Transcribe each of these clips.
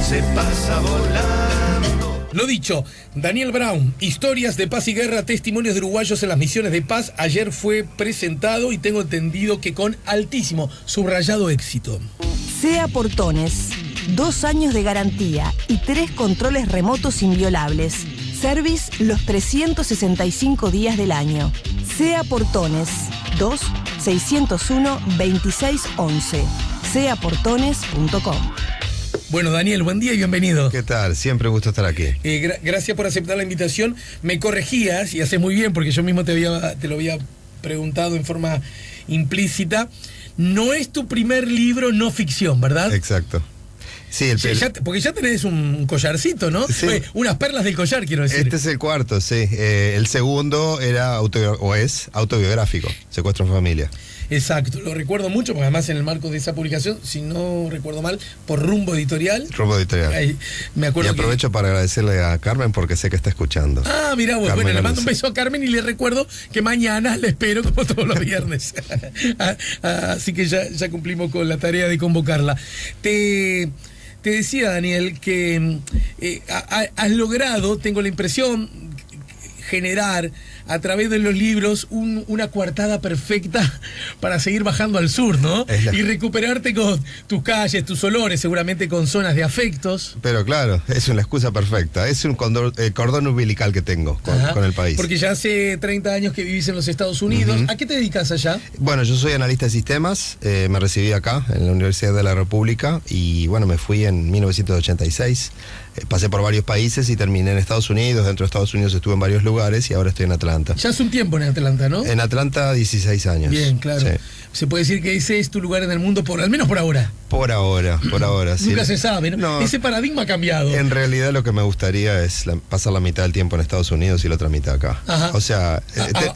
se pasa volando. Lo dicho, Daniel Brown, Historias de Paz y Guerra, testimonios de uruguayos en las misiones de paz. Ayer fue presentado y tengo entendido que con altísimo, subrayado éxito. SEA Portones, 2 años de garantía y 3 controles remotos inviolables. Service los 365 días del año. SEA Portones, 2-601-2611. seaportones.com. Bueno, Daniel, buen día y bienvenido. ¿Qué tal? Siempre un gusto estar aquí. Gracias por aceptar la invitación. Me corregías, y haces muy bien, porque yo mismo te lo había preguntado en forma implícita. No es tu primer libro no ficción, ¿verdad? Exacto. Sí, porque ya tenés un collarcito, ¿no? Sí. Unas perlas del collar, quiero decir. Este es el cuarto, sí. El segundo era es autobiográfico, Secuestro en Familia. Exacto, lo recuerdo mucho, porque además en el marco de esa publicación, si no recuerdo mal, por Rumbo Editorial. Rumbo Editorial. Ahí, me acuerdo y aprovecho para agradecerle a Carmen porque sé que está escuchando. Ah, mirá vos, Carmen, bueno, le mando un beso a Carmen y le recuerdo que mañana la espero como todos los viernes. Así que ya cumplimos con la tarea de convocarla. Te decía, Daniel, que has logrado, tengo la impresión, generar a través de los libros una coartada perfecta para seguir bajando al sur, ¿no? Y recuperarte con tus calles, tus olores, seguramente con zonas de afectos. Pero claro, es una excusa perfecta. Es un cordón umbilical que tengo con el país. Porque ya hace 30 años que vivís en los Estados Unidos. ¿A qué te dedicas allá? Bueno, yo soy analista de sistemas. Me recibí acá, en la Universidad de la República. Y bueno, me fui en 1986. Pasé por varios países y terminé en Estados Unidos. Dentro de Estados Unidos estuve en varios lugares y ahora estoy en Atlanta. Ya hace un tiempo en Atlanta, ¿no? En Atlanta, 16 años. Bien, claro. Sí. Se puede decir que ese es tu lugar en el mundo, al menos por ahora. Por ahora, sí. Nunca se sabe, ¿no? No. Ese paradigma ha cambiado. En realidad lo que me gustaría es pasar la mitad del tiempo en Estados Unidos y la otra mitad acá. Ajá. O sea...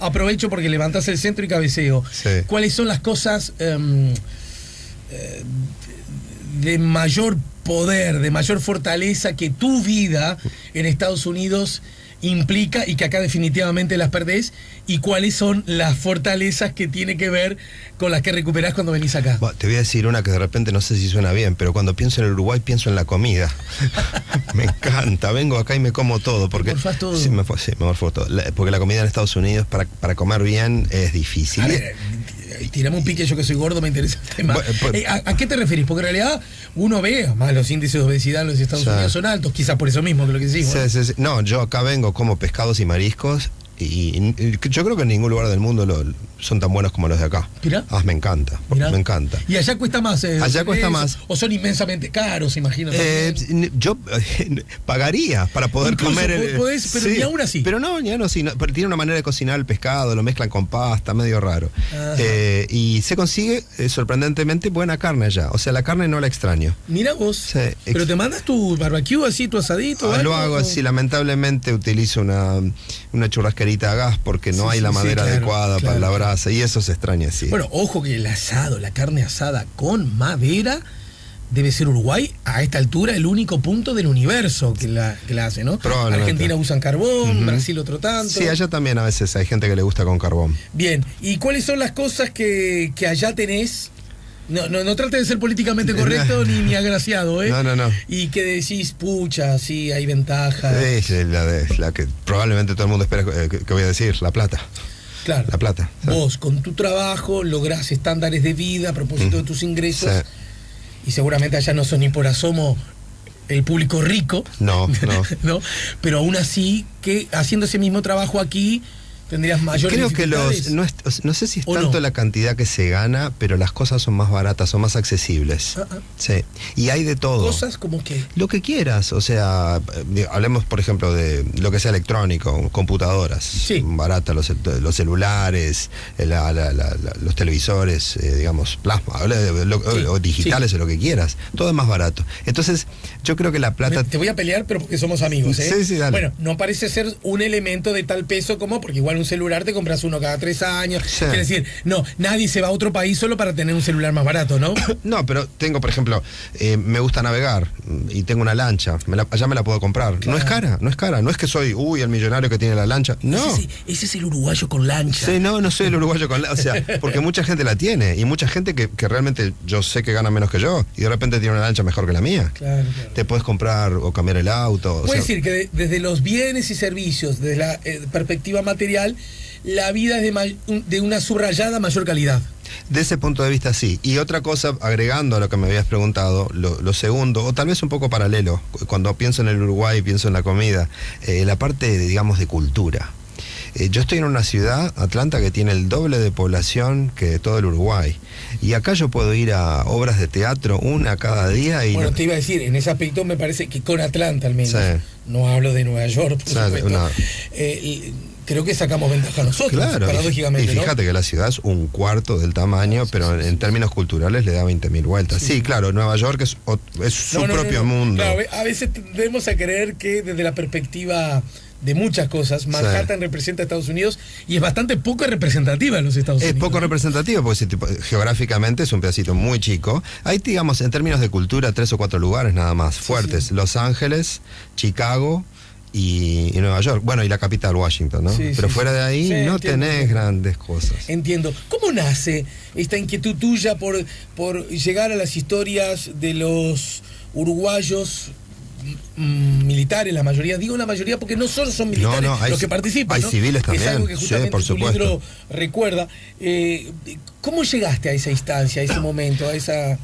aprovecho porque levantas el centro y cabeceo. Sí. ¿Cuáles son las cosas de mayor poder, de mayor fortaleza que tu vida en Estados Unidos implica y que acá definitivamente las perdés? ¿Y cuáles son las fortalezas que tiene que ver con las que recuperás cuando venís acá? Bueno, te voy a decir una que de repente no sé si suena bien, pero cuando pienso en el Uruguay pienso en la comida. Me encanta, vengo acá y me como todo. Porque, ¿Te morfás todo? Sí, me morfo todo. Porque la comida en Estados Unidos para comer bien es difícil. A ver, tirame un pique, yo que soy gordo, me interesa el tema. ¿A qué te referís? Porque en realidad uno ve, más los índices de obesidad en los Estados Unidos son altos, quizás por eso mismo que lo que decís. Sí. No, yo acá vengo, como pescados y mariscos. Y yo creo que en ningún lugar del mundo son tan buenos como los de acá. ¿Mirá? Me encanta, me encanta. ¿Y allá cuesta más? Allá cuesta más. ¿O son inmensamente caros, imagino? Yo pagaría para poder incluso comer... Podés, pero sí, ni aún así. Pero no, ni aún así. No, pero tiene una manera de cocinar el pescado, lo mezclan con pasta, medio raro. Y se consigue sorprendentemente buena carne allá. O sea, la carne no la extraño. Mira vos. Sí, ¿Pero te mandas tu barbecue así, tu asadito? Lo hago así, lamentablemente utilizo una churrasquerita a gas porque no hay la madera adecuada para la brasa y eso se extraña, sí. Bueno, ojo que el asado, la carne asada con madera, debe ser Uruguay a esta altura el único punto del universo que la hace, ¿no? Argentina usan carbón, Brasil otro tanto. Sí, allá también a veces hay gente que le gusta con carbón. Bien, ¿y cuáles son las cosas que allá tenés? No trate de ser políticamente correcto ni agraciado, ¿eh? No. Y que decís, pucha, sí, hay ventajas. Es la que probablemente todo el mundo espera que voy a decir, la plata. Claro. La plata. Vos, con tu trabajo, lográs estándares de vida a propósito de tus ingresos. Sí. Y seguramente allá no sos ni por asomo el público rico. No. ¿No? Pero aún así, que haciendo ese mismo trabajo aquí, tendrías mayores dificultades. Creo que no sé si es tanto la cantidad que se gana, pero las cosas son más baratas, son más accesibles. Sí. Y hay de todo. ¿Cosas como qué? Lo que quieras, o sea, hablemos por ejemplo de lo que sea electrónico, computadoras. Sí. Baratas, los celulares, los televisores, digamos, plasma, o digitales o lo que quieras. Todo es más barato. Entonces, yo creo que la plata... Te voy a pelear, pero porque somos amigos, ¿eh? Sí, dale. Bueno, no parece ser un elemento de tal peso como, porque igual un celular te compras uno cada 3 años. Sí. Quiere decir, no, nadie se va a otro país solo para tener un celular más barato, ¿no? No, pero tengo, por ejemplo, me gusta navegar y tengo una lancha, allá me la puedo comprar. Claro. No es cara, no es cara. No es que soy, el millonario que tiene la lancha. No. Ese es el uruguayo con lancha. Sí, no soy el uruguayo con lancha. O sea, porque mucha gente la tiene y mucha gente que realmente yo sé que gana menos que yo y de repente tiene una lancha mejor que la mía. Claro. Te puedes comprar o cambiar el auto. Puede decir que desde los bienes y servicios, desde la perspectiva material, la vida es de una subrayada mayor calidad. De ese punto de vista sí. Y otra cosa, agregando a lo que me habías preguntado, lo segundo, o tal vez un poco paralelo, cuando pienso en el Uruguay, pienso en la comida, la parte, digamos, de cultura. Yo estoy en una ciudad, Atlanta, que tiene el doble de población que todo el Uruguay. Y acá yo puedo ir a obras de teatro, una cada día. Y bueno, te iba a decir, en ese aspecto me parece que con Atlanta al menos, sí. No hablo de Nueva York, por supuesto, no. Creo que sacamos ventaja nosotros, claro, paradójicamente. Y fíjate, ¿no?, que la ciudad es un cuarto del tamaño, pero en términos culturales le da 20.000 vueltas. Sí, claro, Nueva York es su propio mundo. Claro, a veces tendemos a creer que desde la perspectiva de muchas cosas, Manhattan representa a Estados Unidos y es bastante poco representativa en los Estados Unidos. Es poco representativa porque geográficamente es un pedacito muy chico. Hay, digamos, en términos de cultura, 3 o 4 lugares nada más fuertes. Sí. Los Ángeles, Chicago y Nueva York. Bueno, y la capital, Washington, ¿no? Pero fuera de ahí no tenés grandes cosas. Entiendo. ¿Cómo nace esta inquietud tuya por llegar a las historias de los uruguayos militares, la mayoría, digo la mayoría porque no solo son militares los que participan, hay civiles también, es algo que justamente por tu supuesto. libro recuerda. ¿Cómo llegaste a esa instancia, a ese momento, a ese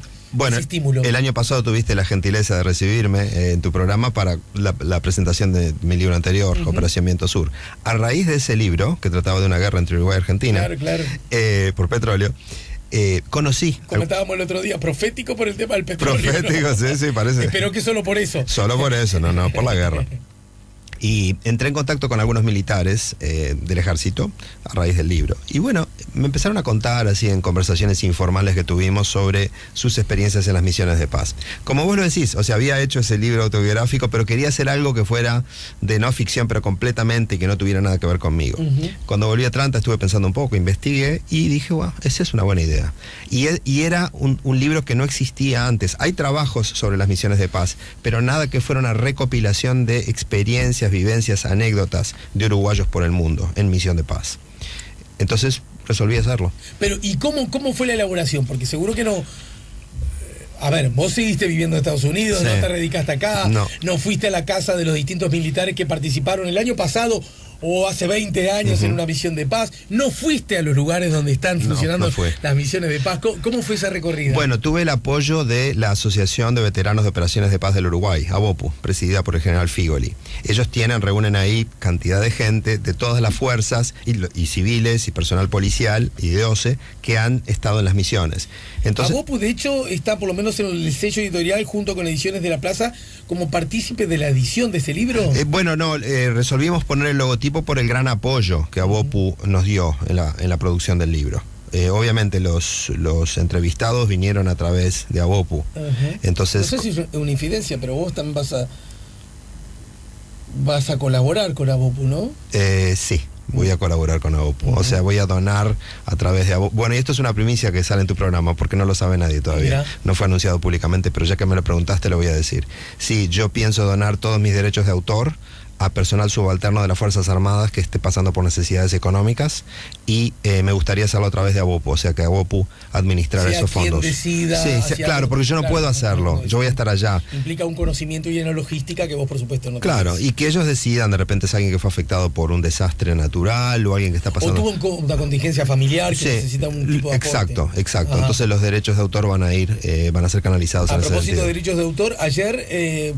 estímulo? El año pasado tuviste la gentileza de recibirme en tu programa para la presentación de mi libro anterior, Operación Viento Sur. A raíz de ese libro, que trataba de una guerra entre Uruguay y Argentina, por petróleo, conocí. Comentábamos el otro día, profético por el tema del petróleo. Profético, ¿no? sí, parece. Espero que solo por eso. Solo por eso, no, por la guerra. Y entré en contacto con algunos militares del ejército a raíz del libro. Y bueno, me empezaron a contar así en conversaciones informales que tuvimos sobre sus experiencias en las misiones de paz. Como vos lo decís, o sea, había hecho ese libro autobiográfico, pero quería hacer algo que fuera de no ficción, pero completamente, y que no tuviera nada que ver conmigo. Cuando volví a Atlanta estuve pensando un poco, investigué y dije, wow, esa es una buena idea. Y era un libro que no existía antes. Hay trabajos sobre las misiones de paz, pero nada que fuera una recopilación de experiencias, vivencias, anécdotas de uruguayos por el mundo en misión de paz. Entonces resolví hacerlo. Pero, ¿y cómo fue la elaboración? Porque seguro que no... A ver, vos seguiste viviendo en Estados Unidos, no te radicaste acá, no fuiste a la casa de los distintos militares que participaron el año pasado o hace 20 años en una misión de paz, no fuiste a los lugares donde están funcionando las misiones de paz. ¿Cómo fue esa recorrida? Bueno, tuve el apoyo de la Asociación de Veteranos de Operaciones de Paz del Uruguay, AVOPU, presidida por el general Figoli. Ellos reúnen ahí cantidad de gente de todas las fuerzas y civiles y personal policial y de OCE que han estado en las misiones. Entonces, AVOPU, de hecho, está por lo menos en el sello editorial junto con Ediciones de la Plaza como partícipe de la edición de ese libro. Resolvimos poner el logotipo por el gran apoyo que AVOPU nos dio en la producción del libro. Obviamente los entrevistados vinieron a través de AVOPU. Entonces, no sé si es una infidencia, pero vos también vas a colaborar con AVOPU, ¿no? Sí. Voy a colaborar con AVOPU. O sea, voy a donar a través de AVOPU. Bueno, y esto es una primicia que sale en tu programa, porque no lo sabe nadie todavía. No fue anunciado públicamente, pero ya que me lo preguntaste, lo voy a decir. Sí, yo pienso donar todos mis derechos de autor a personal subalterno de las Fuerzas Armadas que esté pasando por necesidades económicas y me gustaría hacerlo a través de AVOPU, o sea que AVOPU administrar esos fondos. Claro, porque yo no puedo hacerlo, yo voy a estar allá. Implica un conocimiento y una logística que vos por supuesto no tenés. Claro, y que ellos decidan, de repente es alguien que fue afectado por un desastre natural o alguien que está pasando... O tuvo una contingencia familiar que necesita un tipo de aporte. Exacto. Entonces los derechos de autor van a ser canalizados en ese sentido. A propósito de derechos de autor, ayer...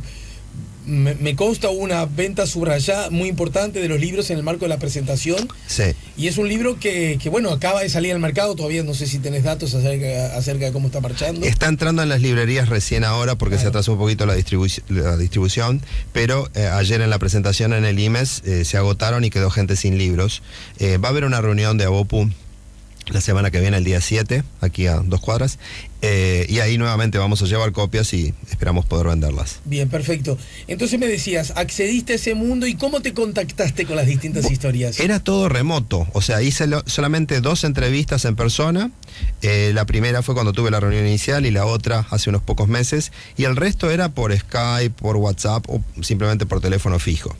Me consta una venta subrayada muy importante de los libros en el marco de la presentación. Sí. Y es un libro que acaba de salir al mercado. Todavía no sé si tenés datos acerca de cómo está marchando. Está entrando en las librerías recién ahora porque se atrasó un poquito la distribución, pero ayer en la presentación en el IMES se agotaron y quedó gente sin libros. Va a haber una reunión de AVOPU la semana que viene, el día 7, aquí a 2 cuadras, Y ahí nuevamente vamos a llevar copias y esperamos poder venderlas. Bien, perfecto. Entonces me decías, accediste a ese mundo y ¿cómo te contactaste con las distintas historias? Era todo remoto, o sea, hice solamente 2 entrevistas en persona. La primera fue cuando tuve la reunión inicial y la otra hace unos pocos meses. Y el resto era por Skype, por WhatsApp o simplemente por teléfono fijo.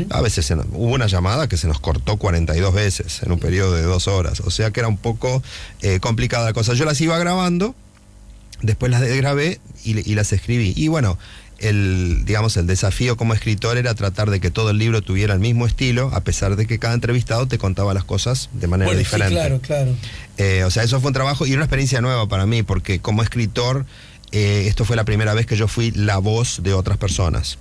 A veces hubo una llamada que se nos cortó 42 veces en un periodo de 2 horas. O sea que era un poco complicada la cosa. Yo las iba grabando. Después las grabé y las escribí. Y bueno, el desafío como escritor era tratar de que todo el libro tuviera el mismo estilo, a pesar de que cada entrevistado te contaba las cosas de manera diferente. Sí, claro. O sea, eso fue un trabajo y una experiencia nueva para mí, porque como escritor, esto fue la primera vez que yo fui la voz de otras personas,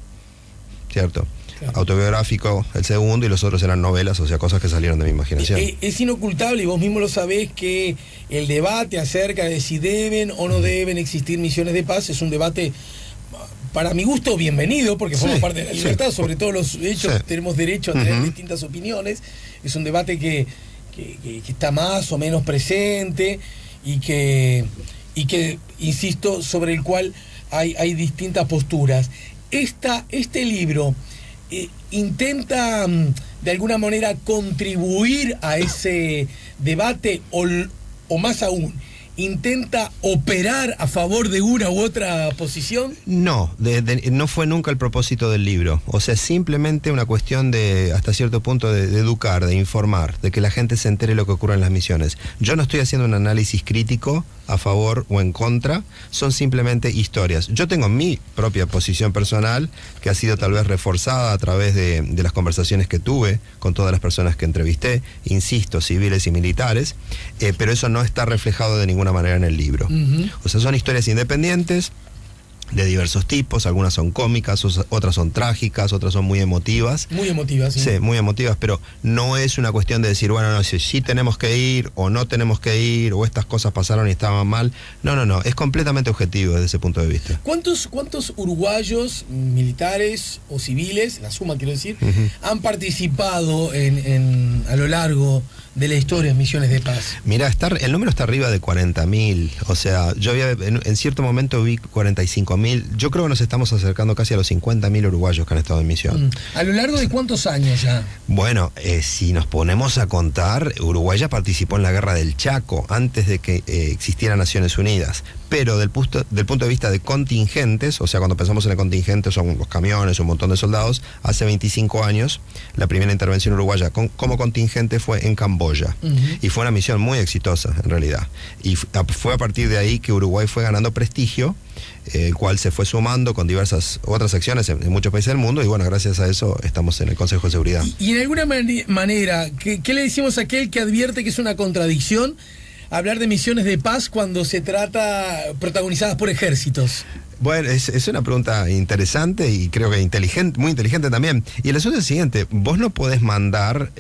¿cierto? Claro. Autobiográfico el segundo y los otros eran novelas, o sea, cosas que salieron de mi imaginación. Es inocultable y vos mismo lo sabés que el debate acerca de si deben o no deben existir misiones de paz es un debate, para mi gusto, bienvenido, porque forma parte de la libertad, sobre todos los hechos tenemos derecho a tener distintas opiniones. Es un debate que está más o menos presente y que insisto, sobre el cual hay distintas posturas. Este libro intenta de alguna manera contribuir a ese debate o más aún, intenta operar a favor de una u otra posición. No, no fue nunca el propósito del libro. O sea, simplemente una cuestión de, hasta cierto punto, de educar, de informar, de que la gente se entere lo que ocurre en las misiones. Yo no estoy haciendo un análisis crítico a favor o en contra, son simplemente historias. Yo tengo mi propia posición personal, que ha sido tal vez reforzada a través de las conversaciones que tuve con todas las personas que entrevisté, insisto, civiles y militares, pero eso no está reflejado de ninguna manera en el libro. O sea, son historias independientes, de diversos tipos, algunas son cómicas, otras son trágicas, otras son muy emotivas. Muy emotivas, sí. Sí, muy emotivas, pero no es una cuestión de decir, bueno, no sé, si tenemos que ir o no tenemos que ir, o estas cosas pasaron y estaban mal. No, es completamente objetivo desde ese punto de vista. ¿Cuántos uruguayos, militares o civiles, la suma quiero decir, han participado a lo largo de la historia en misiones de paz? Mira, el número está arriba de 40.000, o sea, yo había en cierto momento vi 45.000. Yo creo que nos estamos acercando casi a los 50.000 uruguayos que han estado en misión. ¿A lo largo de cuántos años ya? Bueno, si nos ponemos a contar, Uruguay ya participó en la guerra del Chaco antes de que existieran Naciones Unidas. Pero del punto de vista de contingentes, o sea, cuando pensamos en el contingente son los camiones, un montón de soldados, hace 25 años la primera intervención uruguaya como contingente fue en Camboya. Y fue una misión muy exitosa, en realidad. Y fue a partir de ahí que Uruguay fue ganando prestigio, el cual se fue sumando con diversas otras acciones en muchos países del mundo, y bueno, gracias a eso estamos en el Consejo de Seguridad. Y en alguna manera, ¿qué le decimos a aquel que advierte que es una contradicción hablar de misiones de paz cuando se trata protagonizadas por ejércitos? Bueno, es una pregunta interesante y creo que muy inteligente también. Y el asunto es el siguiente: vos no podés mandar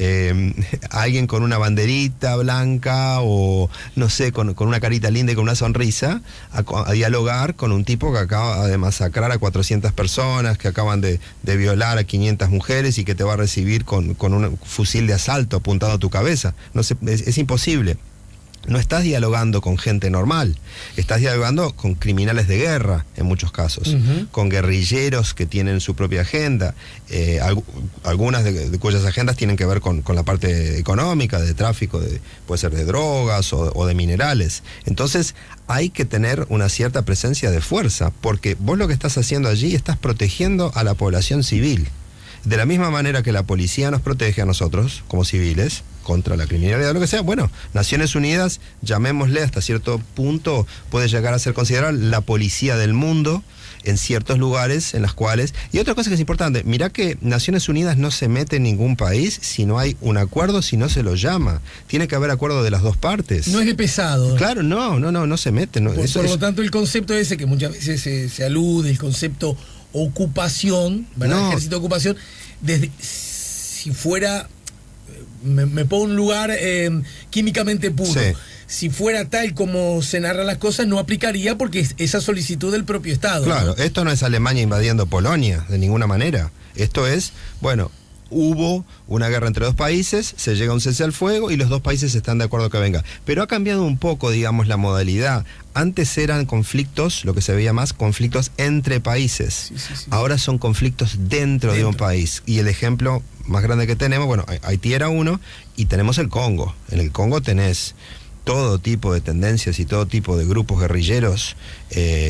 a alguien con una banderita blanca o, no sé, con una carita linda y con una sonrisa a dialogar con un tipo que acaba de masacrar a 400 personas, que acaban de violar a 500 mujeres y que te va a recibir con un fusil de asalto apuntado a tu cabeza. No sé, es imposible. No estás dialogando con gente normal, estás dialogando con criminales de guerra, en muchos casos, con guerrilleros que tienen su propia agenda, algunas de cuyas agendas tienen que ver con la parte económica, de tráfico, puede ser de drogas o de minerales. Entonces hay que tener una cierta presencia de fuerza, porque vos lo que estás haciendo allí, estás protegiendo a la población civil. De la misma manera que la policía nos protege a nosotros, como civiles, contra la criminalidad o lo que sea, bueno, Naciones Unidas, llamémosle, hasta cierto punto, puede llegar a ser considerada la policía del mundo en ciertos lugares en las cuales... Y otra cosa que es importante, mirá que Naciones Unidas no se mete en ningún país si no hay un acuerdo, si no se lo llama. Tiene que haber acuerdo de las dos partes. No es de pesado. Claro, no se mete. No, por lo tanto, el concepto ese que muchas veces se alude, el concepto ocupación, ¿verdad? No. Ejército de ocupación, si fuera, me pongo un lugar químicamente puro, sí. Si fuera tal como se narran las cosas, no aplicaría porque es esa solicitud del propio Estado. Claro, ¿no? Esto no es Alemania invadiendo Polonia, de ninguna manera. Esto es, bueno, hubo una guerra entre dos países, se llega a un cese al fuego y los dos países están de acuerdo que venga. Pero ha cambiado un poco, digamos, la modalidad. Antes eran conflictos, lo que se veía más, conflictos entre países. Sí. Ahora son conflictos dentro de un país. Y el ejemplo más grande que tenemos, bueno, Haití era uno, y tenemos el Congo. En el Congo tenés todo tipo de tendencias y todo tipo de grupos guerrilleros,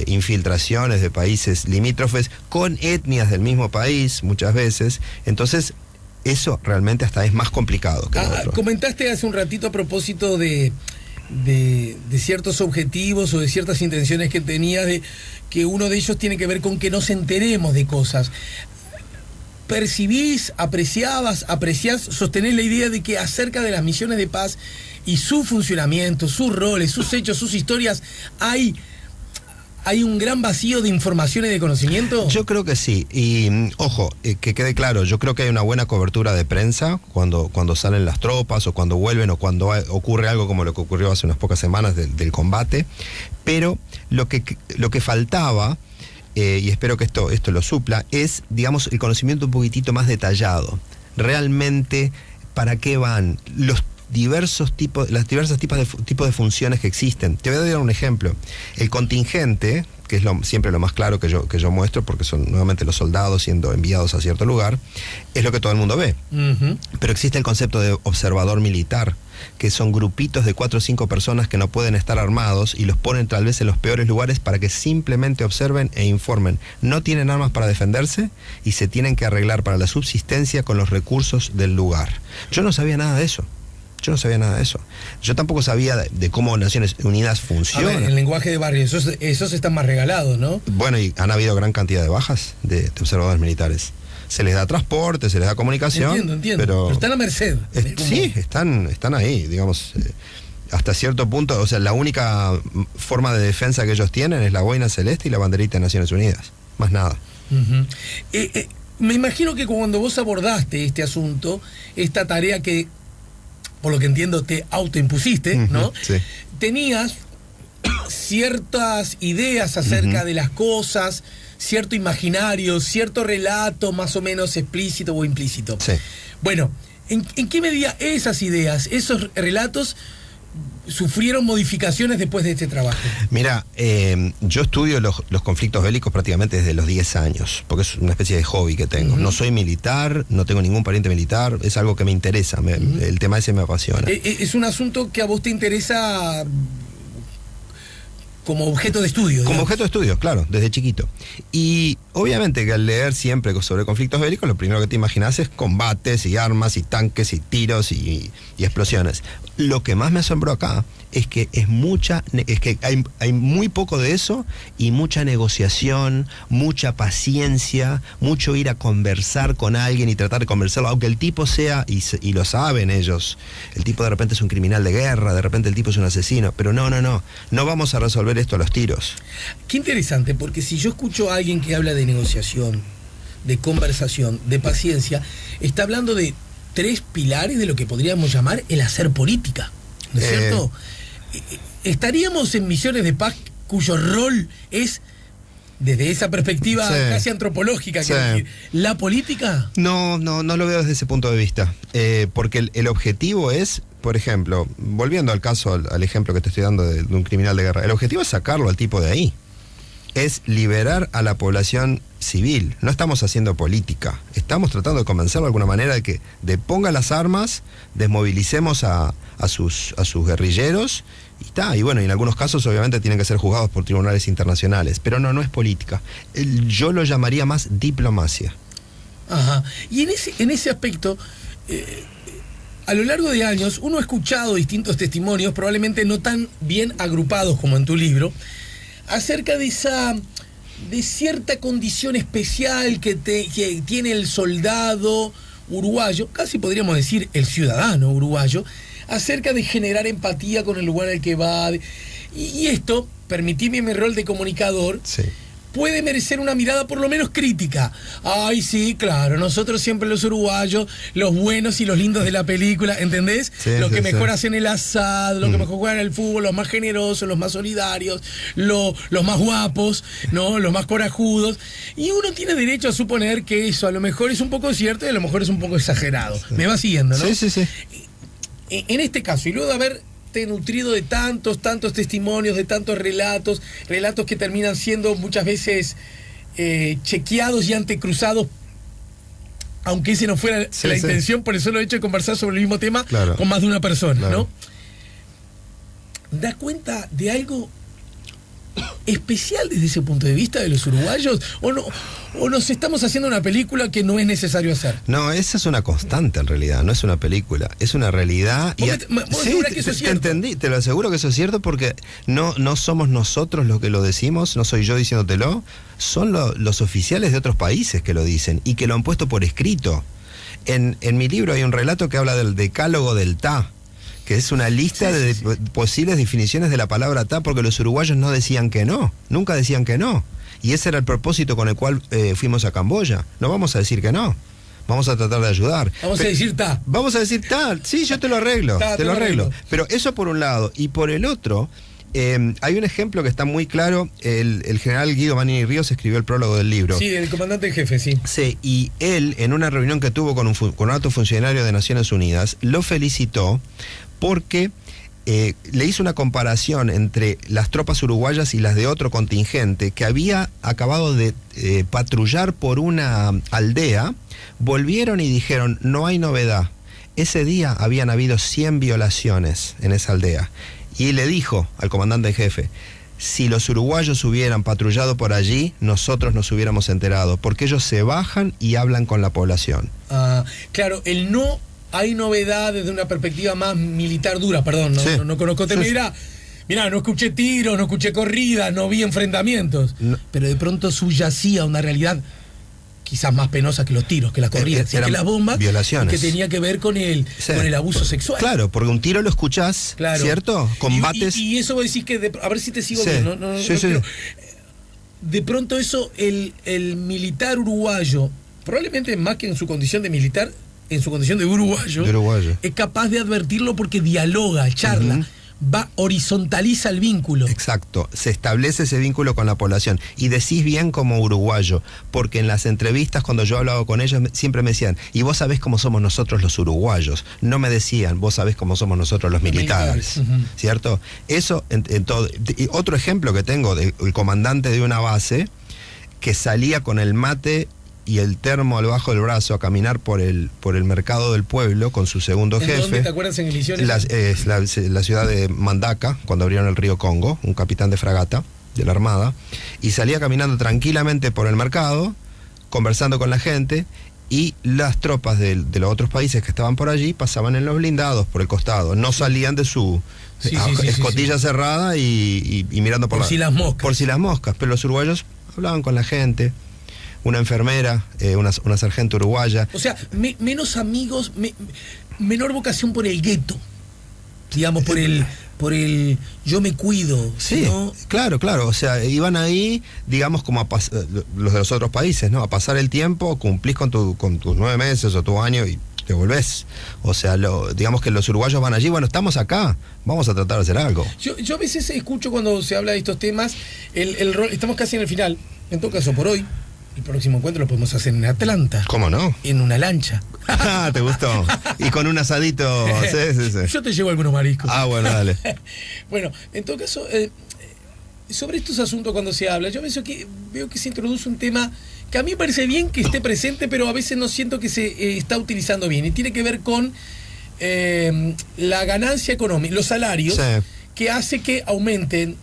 infiltraciones de países limítrofes con etnias del mismo país muchas veces. Entonces eso realmente hasta es más complicado que lo otro. Comentaste hace un ratito a propósito de ciertos objetivos o de ciertas intenciones que tenías, de que uno de ellos tiene que ver con que nos enteremos de cosas. ¿Percibís, apreciás, sostenés la idea de que acerca de las misiones de paz y su funcionamiento, sus roles, sus hechos, sus historias, hay un gran vacío de información y de conocimiento? Yo creo que sí, y ojo, que quede claro, yo creo que hay una buena cobertura de prensa cuando salen las tropas o cuando vuelven o cuando ocurre algo como lo que ocurrió hace unas pocas semanas del combate, pero lo que faltaba, y espero que esto lo supla, es, digamos, el conocimiento un poquitito más detallado. Realmente, ¿para qué van los diversos tipos de funciones que existen? Te voy a dar un ejemplo. El contingente, que es siempre lo más claro que yo muestro, porque son nuevamente los soldados siendo enviados a cierto lugar, es lo que todo el mundo ve. Uh-huh. Pero existe el concepto de observador militar, que son grupitos de 4 o 5 personas que no pueden estar armados y los ponen tal vez en los peores lugares para que simplemente observen e informen. No tienen armas para defenderse y se tienen que arreglar para la subsistencia con los recursos del lugar. Yo no sabía nada de eso. Yo tampoco sabía de cómo Naciones Unidas funciona. A ver, el lenguaje de barrio, esos están más regalados, ¿no? Bueno, y han habido gran cantidad de bajas de observadores militares. Se les da transporte, se les da comunicación. Entiendo. Pero están a merced. Sí, están ahí, digamos. Hasta cierto punto, o sea, la única forma de defensa que ellos tienen es la boina celeste y la banderita de Naciones Unidas. Más nada. Uh-huh. Me imagino que cuando vos abordaste este asunto, esta tarea que, por lo que entiendo, te autoimpusiste, ¿no? Sí. Tenías ciertas ideas acerca de las cosas, cierto imaginario, cierto relato más o menos explícito o implícito. Sí. Bueno, ¿en qué medida esas ideas, esos relatos sufrieron modificaciones después de este trabajo? Mira, yo estudio los conflictos bélicos prácticamente desde los 10 años, porque es una especie de hobby que tengo. No soy militar, no tengo ningún pariente militar, es algo que me interesa, el tema ese me apasiona. Es un asunto que a vos te interesa como objeto de estudio, digamos. Como objeto de estudio, claro, desde chiquito. Y obviamente que al leer siempre sobre conflictos bélicos, lo primero que te imaginas es combates y armas y tanques y tiros y explosiones. Lo que más me asombró acá es que hay muy poco de eso y mucha negociación, mucha paciencia, mucho ir a conversar con alguien y tratar de conversarlo, aunque el tipo sea, y lo saben ellos, el tipo de repente es un criminal de guerra, de repente el tipo es un asesino, pero no vamos a resolver esto a los tiros. Qué interesante, porque si yo escucho a alguien que habla de negociación, de conversación, de paciencia, está hablando de 3 pilares de lo que podríamos llamar el hacer política, ¿no es cierto? ¿Estaríamos en misiones de paz cuyo rol es, desde esa perspectiva casi antropológica, Sí. decir, la política? No lo veo desde ese punto de vista, porque el objetivo es, por ejemplo, volviendo al caso, al ejemplo que te estoy dando de un criminal de guerra, el objetivo es sacarlo al tipo de ahí. Es liberar a la población civil. No estamos haciendo política. Estamos tratando de convencerlo de alguna manera de que deponga las armas, desmovilicemos a sus guerrilleros y está. Y bueno, y en algunos casos obviamente tienen que ser juzgados por tribunales internacionales. Pero no es política. Yo lo llamaría más diplomacia. Ajá. Y en ese aspecto, a lo largo de años, uno ha escuchado distintos testimonios, probablemente no tan bien agrupados como en tu libro, acerca de cierta condición especial que tiene el soldado uruguayo, casi podríamos decir el ciudadano uruguayo, acerca de generar empatía con el lugar al que va. Y esto, permitime mi rol de comunicador, Sí. puede merecer una mirada por lo menos crítica. Ay, sí, claro, nosotros siempre los uruguayos, los buenos y los lindos de la película, ¿entendés? Sí, los que sí, mejor sí. hacen el asado, los que mejor juegan el fútbol, los más generosos, los más solidarios, los más guapos, ¿no? Los más corajudos. Y uno tiene derecho a suponer que eso a lo mejor es un poco cierto y a lo mejor es un poco exagerado. Sí. Me va siguiendo, ¿no? Sí, sí, sí. En este caso, y luego de haberte nutrido de tantos testimonios, de tantos relatos que terminan siendo muchas veces chequeados y antecruzados, aunque ese no fuera la Sí. intención, por el solo hecho de conversar sobre el mismo tema Claro. con más de una persona, Claro. ¿no? ¿Da cuenta de algo especial desde ese punto de vista de los uruguayos? ¿O nos estamos haciendo una película que no es necesario hacer? No, esa es una constante en realidad, no es una película, es una realidad. ¿Vos asegurás que eso es te cierto? entendí, te lo aseguro que eso es cierto porque no somos nosotros los que lo decimos, no soy yo diciéndotelo, son los oficiales de otros países que lo dicen y que lo han puesto por escrito. En mi libro hay un relato que habla del decálogo del TA, que es una lista de posibles definiciones de la palabra TA, porque los uruguayos no decían que no, nunca decían que no. Y ese era el propósito con el cual fuimos a Camboya. No vamos a decir que no, vamos a tratar de ayudar. Vamos a decir ta. Vamos a decir TA, sí, yo te lo arreglo, te lo arreglo. arreglo. Pero eso por un lado. Y por el otro, hay un ejemplo que está muy claro. El general Guido Manini Ríos escribió el prólogo del libro. Sí, el comandante en jefe, sí. Sí, y él, en una reunión que tuvo con un alto funcionario de Naciones Unidas, lo felicitó porque le hizo una comparación entre las tropas uruguayas y las de otro contingente que había acabado de patrullar por una aldea, volvieron y dijeron, no hay novedad. Ese día habían habido 100 violaciones en esa aldea. Y le dijo al comandante en jefe, si los uruguayos hubieran patrullado por allí, nosotros nos hubiéramos enterado, porque ellos se bajan y hablan con la población. Claro, el no hay novedad desde una perspectiva más militar dura, perdón, Sí. no conozco te Sí. Mirá, no escuché tiros, no escuché corridas, no vi enfrentamientos, No. pero de pronto subyacía una realidad quizás más penosa que los tiros, que las corridas, Eran que las bombas, violaciones. que tenía que ver con el Sí. abuso sexual. Claro, porque un tiro lo escuchás, Claro. ¿cierto? Combates. Y eso vos decís que, a ver si te sigo Sí. bien, Sí, sí. quiero- de pronto eso, el militar uruguayo, probablemente más que en su condición de militar, en su condición de uruguayo, es capaz de advertirlo porque dialoga, charla, horizontaliza el vínculo. Exacto, se establece ese vínculo con la población. Y decís bien como uruguayo, porque en las entrevistas cuando yo hablaba con ellos siempre me decían, y vos sabés cómo somos nosotros los uruguayos. No me decían, vos sabés cómo somos nosotros los militares. ¿Cierto? Eso en todo. Y otro ejemplo que tengo del comandante de una base que salía con el mate y el termo al bajo del brazo a caminar por el mercado del pueblo con su segundo ¿En jefe. dónde te acuerdas en Elisiones? La ciudad de Mandaka, cuando abrieron el río Congo, un capitán de fragata de la Armada, y salía caminando tranquilamente por el mercado, conversando con la gente, y las tropas de los otros países que estaban por allí pasaban en los blindados por el costado, no salían de su escotilla cerrada y mirando por si las moscas. Por si las moscas, pero los uruguayos hablaban con la gente. Una enfermera, una sargento uruguaya. O sea, menos amigos, menor vocación por el gueto, digamos, por el yo me cuido. Sí, ¿no? claro, o sea, iban ahí, digamos, como los de los otros países, ¿no? A pasar el tiempo, cumplís con tus 9 meses o tu año y te volvés. O sea, digamos que los uruguayos van allí, bueno, estamos acá, vamos a tratar de hacer algo. Yo a veces escucho cuando se habla de estos temas, el rol, estamos casi en el final, en todo caso por hoy. El próximo encuentro lo podemos hacer en Atlanta. ¿Cómo no? En una lancha. ¿Te gustó? Y con un asadito. Sí. Yo te llevo algunos mariscos. Bueno, dale. Bueno, en todo caso, sobre estos asuntos cuando se habla, yo veo que se introduce un tema que a mí me parece bien que esté presente, pero a veces no siento que se está utilizando bien. Y tiene que ver con la ganancia económica, los salarios, que hace que aumenten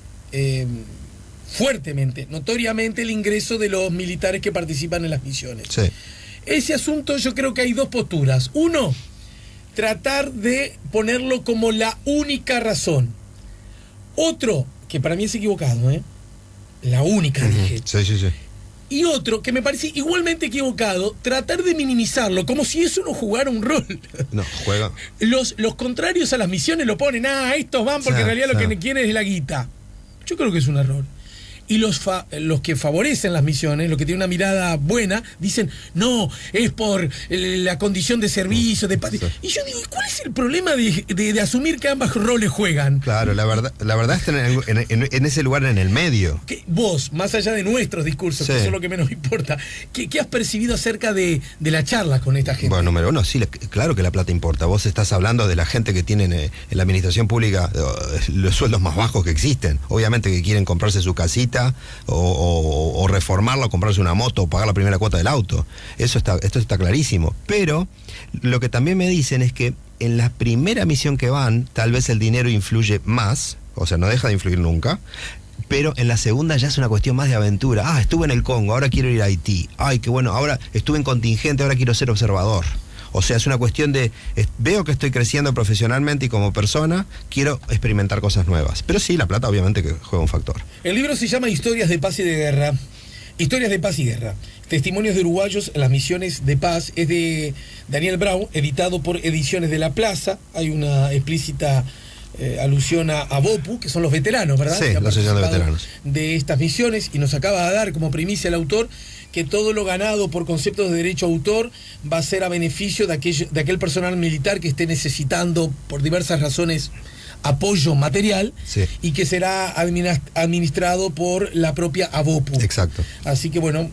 fuertemente, notoriamente, el ingreso de los militares que participan en las misiones. Sí. Ese asunto, yo creo que hay dos posturas. Uno, tratar de ponerlo como la única razón. Otro, que para mí es equivocado, la única, dije. Sí. Y otro, que me parece igualmente equivocado, tratar de minimizarlo, como si eso no jugara un rol. No, juega. Los contrarios a las misiones lo ponen, estos van porque en realidad lo que quieren es la guita. Yo creo que es un error. Y los que favorecen las misiones, los que tienen una mirada buena, dicen, no, es por la condición de servicio, de paz. Y yo digo, ¿y cuál es el problema de asumir que ambos roles juegan? Claro, la verdad está en ese lugar en el medio. Vos, más allá de nuestros discursos, Sí. que eso es lo que menos me importa, ¿qué has percibido acerca de la charla con esta gente? Bueno, número uno, sí, claro que la plata importa. Vos estás hablando de la gente que tienen en la administración pública los sueldos más bajos que existen. Obviamente que quieren comprarse su casita o reformarla, o comprarse una moto, o pagar la primera cuota del auto. Esto está clarísimo. Pero lo que también me dicen es que en la primera misión que van, tal vez el dinero influye más, o sea, no deja de influir nunca. Pero en la segunda ya es una cuestión más de aventura. Ah, estuve en el Congo, ahora quiero ir a Haití. Ay, qué bueno, ahora estuve en contingente, ahora quiero ser observador. O sea, es una cuestión de, veo que estoy creciendo profesionalmente y como persona, quiero experimentar cosas nuevas. Pero sí, la plata obviamente que juega un factor. El libro se llama Historias de Paz y de Guerra. Historias de Paz y Guerra. Testimonios de uruguayos en las misiones de paz. Es de Daniel Brown, editado por Ediciones de la Plaza. Hay una explícita alusión a BOPU, que son los veteranos, ¿verdad? Sí, que han la Asociación de participado Veteranos. de estas misiones, y nos acaba de dar como primicia el autor que todo lo ganado por conceptos de derecho a autor va a ser a beneficio de aquel personal militar que esté necesitando por diversas razones apoyo material, Sí. y que será administrado por la propia ABOPU. Exacto. Así que bueno,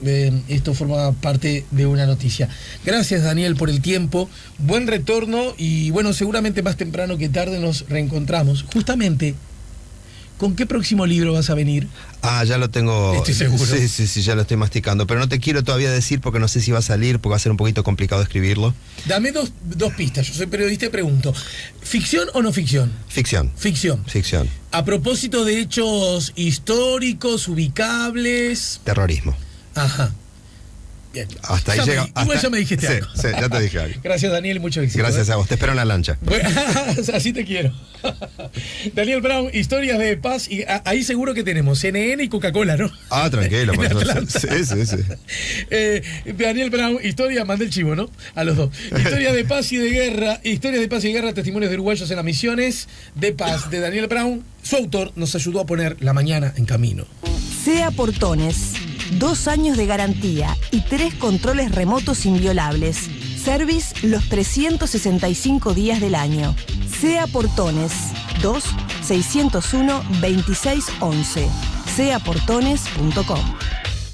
esto forma parte de una noticia. Gracias, Daniel, por el tiempo, buen retorno, y bueno, seguramente más temprano que tarde nos reencontramos. Justamente, ¿con qué próximo libro vas a venir? Ah, ya lo tengo. Estoy seguro. Sí, ya lo estoy masticando. Pero no te quiero todavía decir porque no sé si va a salir, porque va a ser un poquito complicado escribirlo. Dame dos pistas, yo soy periodista y pregunto, ¿ficción o no ficción? Ficción. Ficción. Ficción. A propósito de hechos históricos, ubicables. Terrorismo. Ajá. Bien. Hasta ahí Ya llega. igual ya me dijiste Sí, algo. sí, ya te dije algo. Gracias, Daniel, mucho éxito. Gracias a vos. Te espero en la lancha. Bueno, así te quiero. Daniel Brown, Historias de Paz, y ahí seguro que tenemos CNN y Coca-Cola, ¿no? Ah, tranquilo. En por eso- Atlanta. Sí. Daniel Brown, mandé el chivo, ¿no? A los dos. Historias de Paz y de Guerra, testimonios de uruguayos en las misiones de paz, de Daniel Brown. Su autor nos ayudó a poner la mañana en camino. SEA Portones, 2 años de garantía y 3 controles remotos inviolables. Service los 365 días del año. SEA Portones, 2-601-2611. seaportones.com.